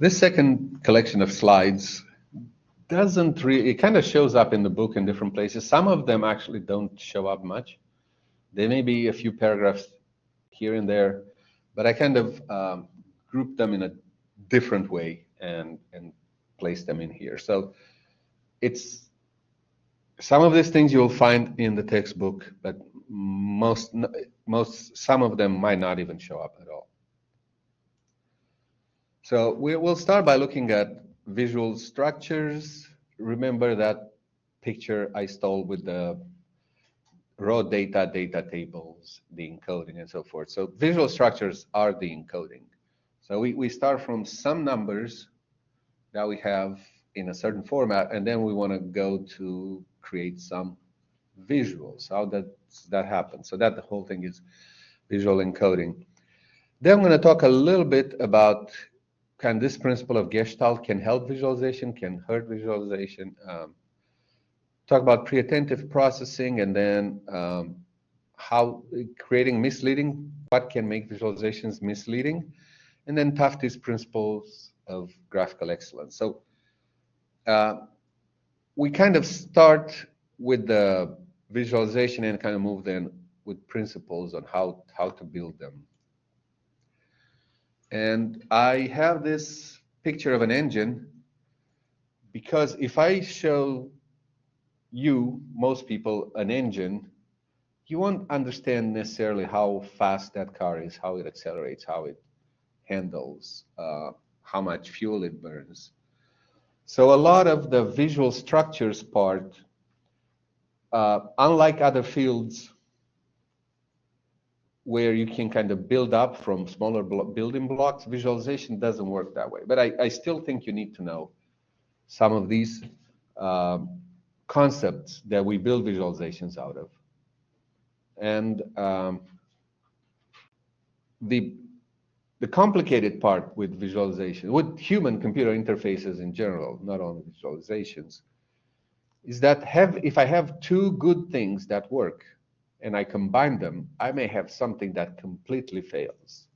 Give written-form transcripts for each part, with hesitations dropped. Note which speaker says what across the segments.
Speaker 1: This second collection of slides doesn't really, it kind of shows up in the book in different places. Some of them actually don't show up much. There may be a few paragraphs here and there, but I kind of grouped them in a different way and placed them in here. So it's some of these things you'll find in the textbook, but some of them might not even show up at all. So we'll start by looking at visual structures. Remember that picture I stole with the raw data, data tables, the encoding, and so forth. So visual structures are the encoding. So we start from some numbers that we have in a certain format, and then we want to go to create some visuals. How does that happen? So that the whole thing is visual encoding. Then I'm going to talk a little bit about kind of this principle of Gestalt can help visualization, can hurt visualization. Talk about pre-attentive processing, and then how creating misleading, what can make visualizations misleading, and then Tufte's principles of graphical excellence. So we kind of start with the visualization and kind of move then with principles on how to build them. And I have this picture of an engine because if I show you, most people, an engine, you won't understand necessarily how fast that car is, how it accelerates, how it handles, how much fuel it burns. So a lot of the visual structures part, unlike other fields where you can kind of build up from smaller building blocks, visualization doesn't work that way. But I still think you need to know some of these concepts that we build visualizations out of. And the complicated part with visualization, with human computer interfaces in general, not only visualizations, is that if I have two good things that work and I combine them, I may have something that completely fails.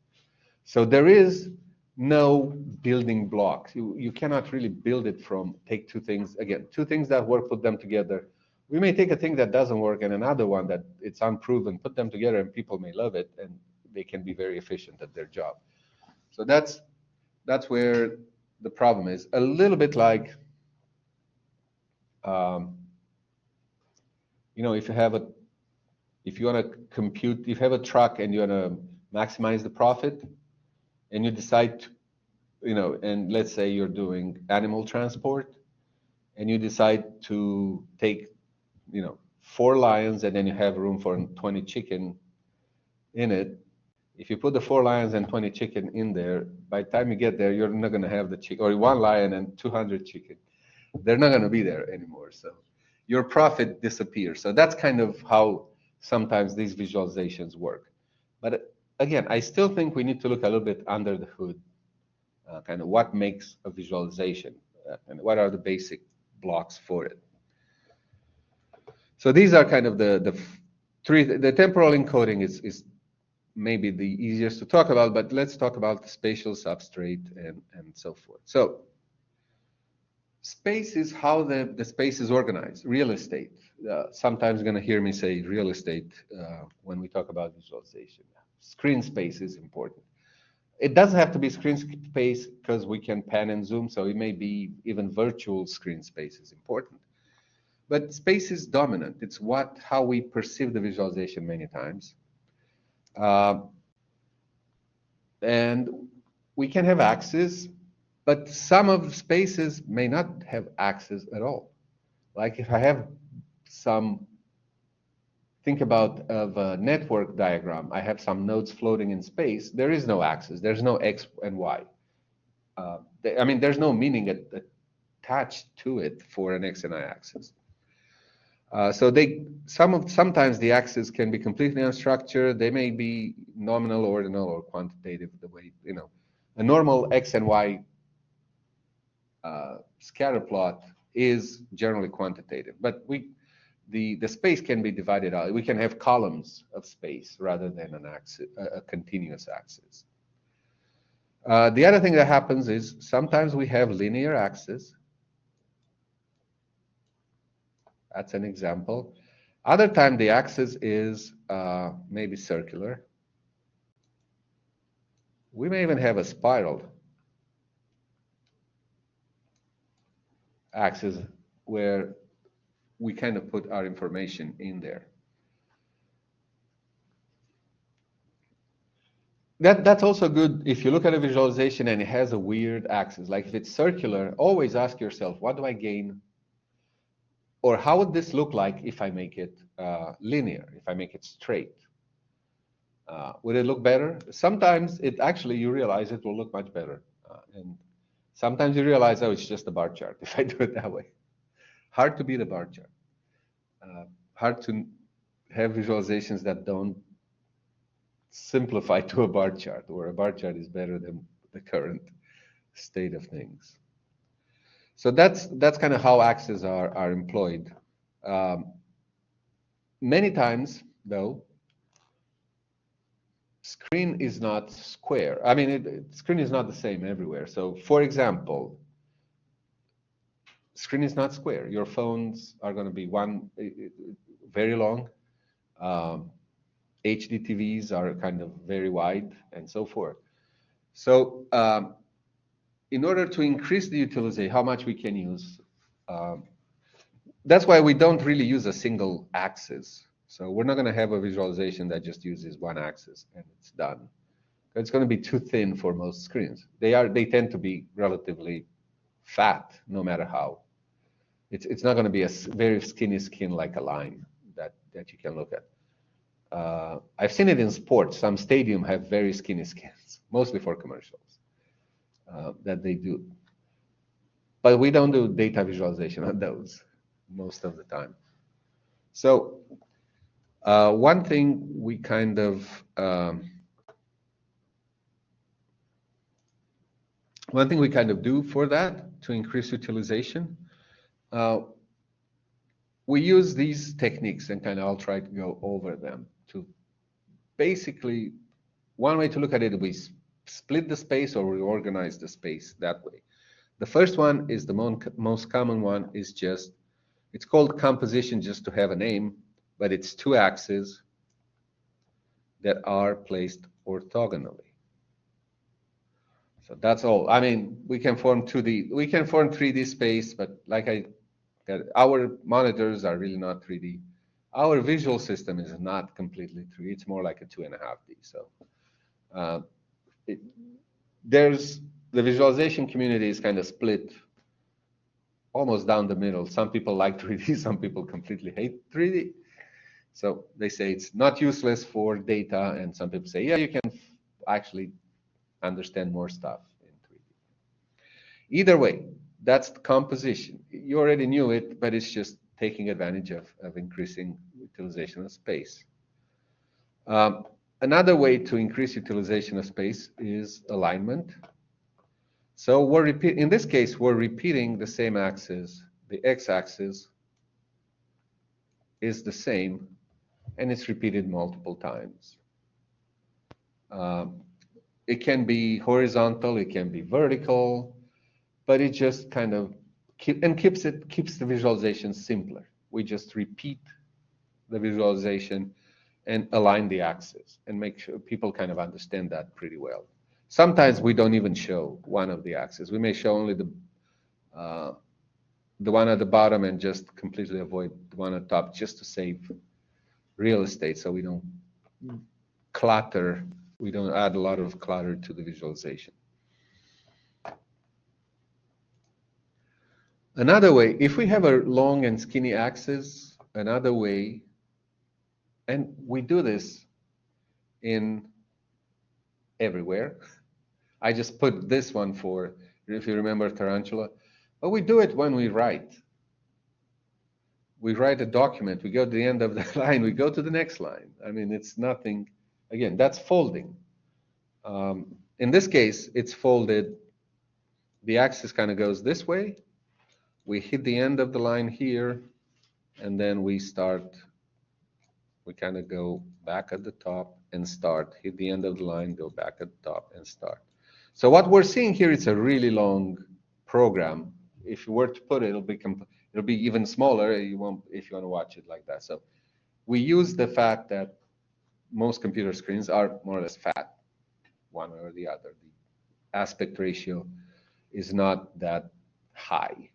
Speaker 1: So there is no building blocks. You cannot really build it from take two things, again, two things that work, put them together. We may take a thing that doesn't work and another one that it's unproven, put them together, and people may love it and they can be very efficient at their job. So that's where the problem is. A little bit like, you know, if you want to compute, if you have a truck and you want to maximize the profit, and you decide to, you know, and let's say you're doing animal transport, and you decide to take, you know, 4 lions, and then you have room for 20 chicken in it. If you put the 4 lions and 20 chicken in there, by the time you get there, you're not going to have the chicken, or 1 lion and 200 chicken. They're not going to be there anymore. So your profit disappears. So that's kind of how sometimes these visualizations work. But again, I still think we need to look a little bit under the hood, kind of what makes a visualization and what are the basic blocks for it. So these are kind of the three. The temporal encoding is maybe the easiest to talk about, but let's talk about the spatial substrate and so forth. So space is how the space is organized, real estate. Sometimes you're going to hear me say real estate when we talk about visualization. Screen space is important. It doesn't have to be screen space because we can pan and zoom, so it may be even virtual screen space is important. But space is dominant. It's how we perceive the visualization many times. And we can have axes, but some of the spaces may not have axes at all. Like if I have think about a network diagram, I have some nodes floating in space, there is no axis, there's no X and Y. I mean, there's no meaning attached to it for an X and Y axis. So sometimes the axes can be completely unstructured. They may be nominal, ordinal, or quantitative. The way, you know, a normal X and Y scatter plot is generally quantitative, but the space can be divided out. We can have columns of space rather than an axis, a continuous axis. The other thing that happens is sometimes we have linear axes. That's an example. Other time the axis is maybe circular. We may even have a spiral axis where we kind of put our information in there. That's also good if you look at a visualization and it has a weird axis. Like if it's circular, always ask yourself, what do I gain? Or how would this look like if I make it linear, if I make it straight? Would it look better? Sometimes it actually, you realize it will look much better. And sometimes you realize, oh, it's just a bar chart if I do it that way. Hard to beat a bar chart. Hard to have visualizations that don't simplify to a bar chart, where a bar chart is better than the current state of things. So that's kind of how axes are employed. Many times, though, screen is not square. I mean, screen is not the same everywhere. So, for example, screen is not square. Your phones are going to be very long. HD TVs are kind of very wide, and so forth. So, in order to increase the utilization, how much we can use, that's why we don't really use a single axis. So we're not going to have a visualization that just uses one axis and it's done. It's going to be too thin for most screens. They tend to be relatively fat, no matter how. It's not going to be a very skinny skin like a line that you can look at. I've seen it in sports. Some stadium have very skinny skins, mostly for commercials that they do. But we don't do data visualization on those most of the time. So one thing we kind of do for that to increase utilization, we use these techniques, and kind of I'll try to go over them. To basically, one way to look at it, we split the space or we organize the space that way. The first one is the most common one, is just, it's called composition just to have a name, but it's two axes that are placed orthogonally. So that's all. I mean, we can form 2D, we can form 3D space, but like our monitors are really not 3D. Our visual system is not completely 3D. It's more like a 2.5D. So the visualization community is kind of split almost down the middle. Some people like 3D, some people completely hate 3D. So they say it's not useless for data, and some people say, yeah, you can actually understand more stuff in 3D. Either way, that's the composition. You already knew it, but it's just taking advantage of increasing utilization of space. Another way to increase utilization of space is alignment. So in this case, we're repeating the same axis. The x-axis is the same, and it's repeated multiple times. It can be horizontal, it can be vertical, but it just kind of keeps the visualization simpler. We just repeat the visualization and align the axis and make sure people kind of understand that pretty well. Sometimes we don't even show one of the axes. We may show only the one at the bottom and just completely avoid the one at the top, just to save real estate, so we don't clutter. We don't add a lot of clutter to the visualization. Another way, if we have a long and skinny axis, another way, and we do this in everywhere. I just put this one for, if you remember tarantula, but we do it when we write. We write a document, we go to the end of the line, we go to the next line. I mean, it's nothing, again, that's folding. In this case, it's folded, the axis kind of goes this way, we hit the end of the line here, and then we kind of go back at the top and start, hit the end of the line, go back at the top and start. So what we're seeing here is a really long program. If you were to put it, it'll be even smaller. You won't if you want to watch it like that. So we use the fact that most computer screens are more or less fat, one or the other. The aspect ratio is not that high,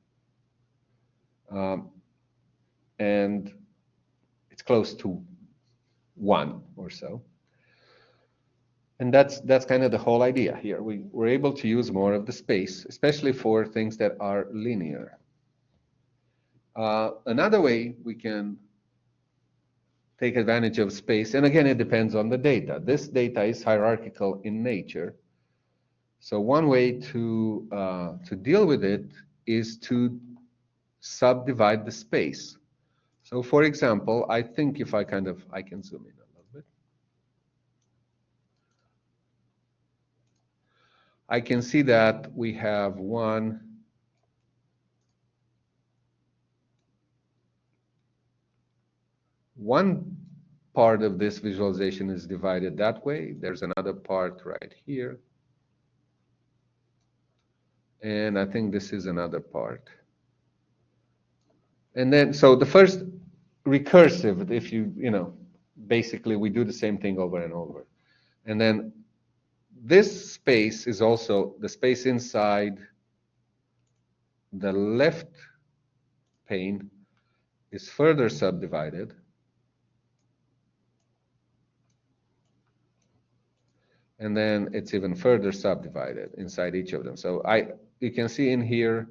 Speaker 1: and it's close to 1 or so. And that's kind of the whole idea here. We're able to use more of the space, especially for things that are linear. Another way we can take advantage of space, and again, it depends on the data. This data is hierarchical in nature. So one way to deal with it is to subdivide the space. So for example, I think if I can zoom in a little bit. I can see that we have one part of this visualization is divided that way. There's another part right here. And I think this is another part. And then, so the first recursive, if basically we do the same thing over and over. And then this space is also the space inside the left pane is further subdivided. And then it's even further subdivided inside each of them. So you can see in here,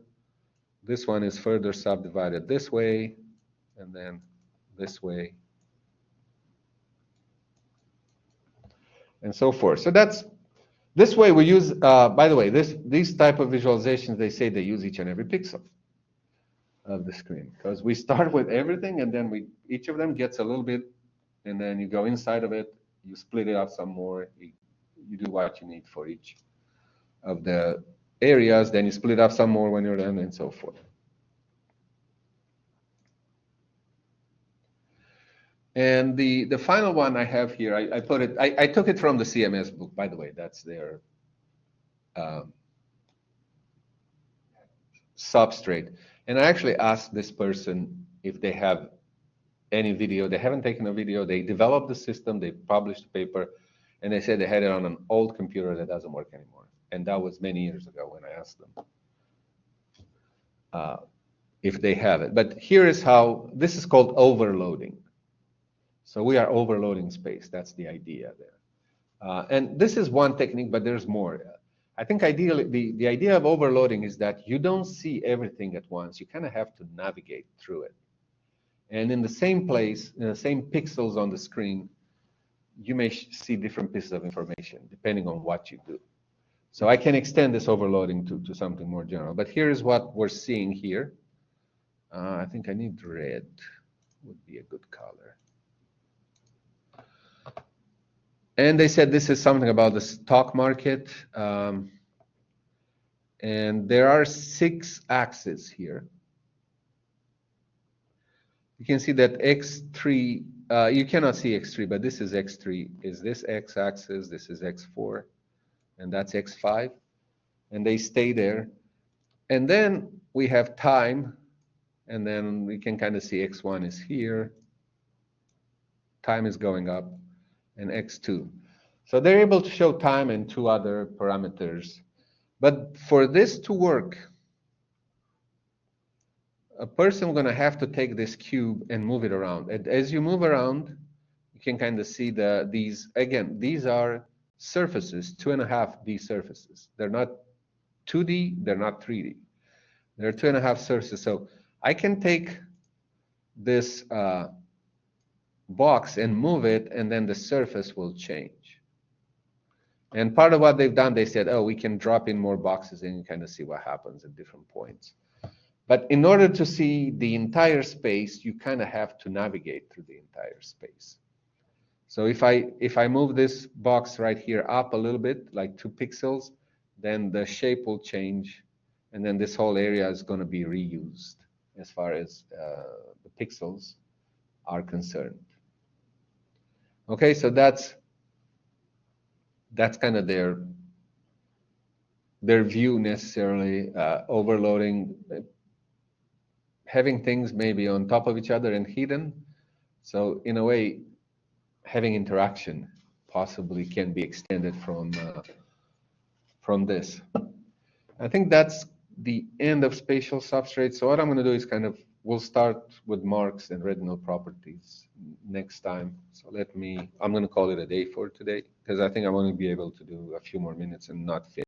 Speaker 1: this one is further subdivided this way, and then this way, and so forth. So this way we use, by the way, these type of visualizations, they say they use each and every pixel of the screen, because we start with everything, and then each of them gets a little bit, and then you go inside of it, you split it up some more, you do what you need for each of the areas, then you split up some more when you're done, and so forth. And the final one I have here, I took it from the CMS book, by the way. That's their substrate. And I actually asked this person if they have any video. They haven't taken a video. They developed the system. They published a paper. And they said they had it on an old computer that doesn't work anymore. And that was many years ago when I asked them if they have it. But here is how, this is called overloading. So we are overloading space. That's the idea there. And this is one technique, but there's more. I think ideally, the idea of overloading is that you don't see everything at once. You kind of have to navigate through it. And in the same place, in the same pixels on the screen, you may see different pieces of information depending on what you do. So I can extend this overloading to something more general. But here is what we're seeing here. I think I need red, would be a good color. And they said this is something about the stock market. And there are 6 axes here. You can see that X3, you cannot see X3, but this is X3. Is this X-axis? This is X4, and that's X5. And they stay there. And then we have time, and then we can kind of see X1 is here. Time is going up, and X2. So they're able to show time and 2 other parameters. But for this to work, a person is going to have to take this cube and move it around. And as you move around, you can kind of see these are surfaces, 2.5D surfaces. They're not 2D, they're not 3D. They're 2.5 surfaces. So I can take this box and move it, and then the surface will change. And part of what they've done, they said, oh, we can drop in more boxes and you kind of see what happens at different points. But in order to see the entire space, you kind of have to navigate through the entire space. So if I move this box right here up a little bit, like 2 pixels, then the shape will change, and then this whole area is going to be reused as far as the pixels are concerned. Okay, so that's kind of their their view necessarily, overloading, having things maybe on top of each other and hidden. So in a way, having interaction possibly can be extended from this. I think that's the end of spatial substrates. So what I'm going to do is we'll start with marks and retinal properties next time. So I'm going to call it a day for today, because I think I want to be able to do a few more minutes and not fail.